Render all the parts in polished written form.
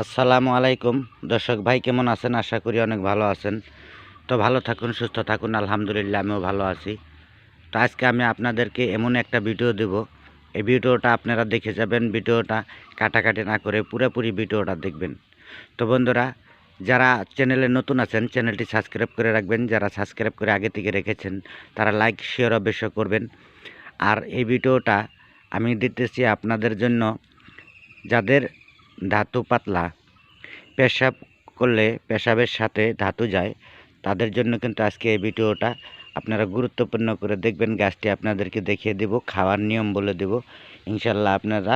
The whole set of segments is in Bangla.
আসসালামু আলাইকুম দর্শক ভাই, কেমন আছেন? আশা করি অনেক ভালো আছেন। তো ভালো থাকুন, সুস্থ থাকুন। আলহামদুলিল্লাহ আমিও ভালো আছি। তো আজকে আমি আপনাদেরকে এমন একটা ভিডিও দেব, এই ভিডিওটা আপনারা দেখে যাবেন। ভিডিওটা কাটাকাটি না করে পুরোপুরি ভিডিওটা দেখবেন। তো বন্ধুরা, যারা চ্যানেলে নতুন আছেন চ্যানেলটি সাবস্ক্রাইব করে রাখবেন। যারা সাবস্ক্রাইব করে আগে থেকে রেখেছেন তারা লাইক শেয়ার অবশ্যই করবেন। আর এই ভিডিওটা আমি দিতেছি আপনাদের জন্য, যাদের ধাতু পাতলা, পেশাব করলে পেশাবের সাথে ধাতু যায়, তাদের জন্য কিন্তু আজকে এই ভিডিওটা আপনারা গুরুত্বপূর্ণ করে দেখবেন। গাছটি আপনাদেরকে দেখিয়ে দেব, খাওয়ার নিয়ম বলে দেব। ইনশাল্লাহ আপনারা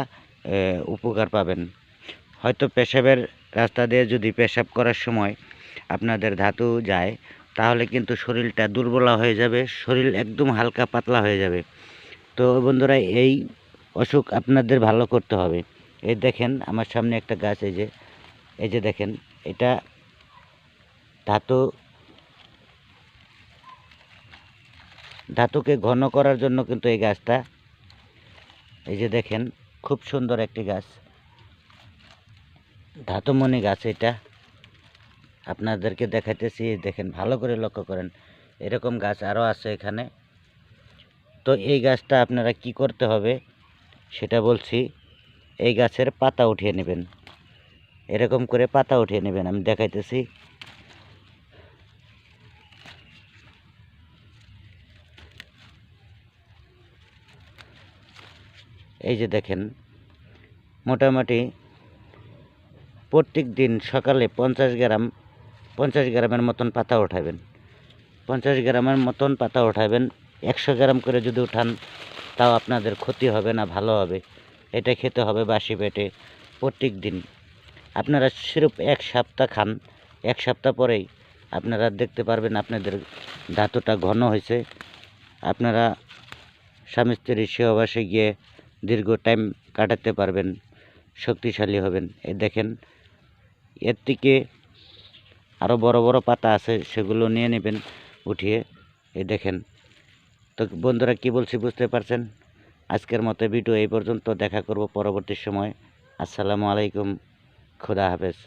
উপকার পাবেন। হয়তো পেশাবের রাস্তা দিয়ে যদি পেশাব করার সময় আপনাদের ধাতু যায়, তাহলে কিন্তু শরীরটা দুর্বল হয়ে যাবে, শরীর একদম হালকা পাতলা হয়ে যাবে। তো বন্ধুরা, এই অসুখ আপনাদের ভালো করতে হবে। এই দেখেন আমার সামনে একটা গাছ, এই যে দেখেন, এটা ধাতুকে ঘন করার জন্য কিন্তু এই গাছটা, এই যে দেখেন, খুব সুন্দর একটি গাছ, ধাতুমণি গাছ। এটা আপনাদেরকে দেখাইতেছি, দেখেন ভালো করে লক্ষ্য করেন। এরকম গাছ আরও আছে এখানে। তো এই গাছটা আপনারা কি করতে হবে সেটা বলছি। এই গাছের পাতা উঠিয়ে নেবেন, এরকম করে পাতা উঠিয়ে নেবেন, আমি দেখাইতেছি। এই যে দেখেন, মোটামুটি প্রত্যেক দিন সকালে 50 গ্রামের মতন পাতা উঠাবেন। 50 গ্রামের মতন পাতা উঠাবেন। 100 গ্রাম করে যদি উঠান তাও আপনাদের ক্ষতি হবে না, ভালো হবে। এটা খেতে হবে বাসি পেটে প্রত্যেক দিন। আপনারা সির্ফ 1 সপ্তাহ খান, 1 সপ্তাহ পরেই আপনারা দেখতে পারবেন আপনাদের ধাতুটা ঘন হয়েছে। আপনারা স্বামী স্ত্রীর সহবাসে গিয়ে দীর্ঘ টাইম কাটাতে পারবেন, শক্তিশালী হবেন। এই দেখেন, এর থেকে আরও বড় বড় পাতা আছে, সেগুলো নিয়ে নেবেন উঠিয়ে। এই দেখেন। তো বন্ধুরা, কি বলছি বুঝতে পারছেন? আজকের মতো ভিডিও এই পর্যন্ত। দেখা করব পরবর্তী সময়। আসসালামু আলাইকুম, খুদা হাফেজ।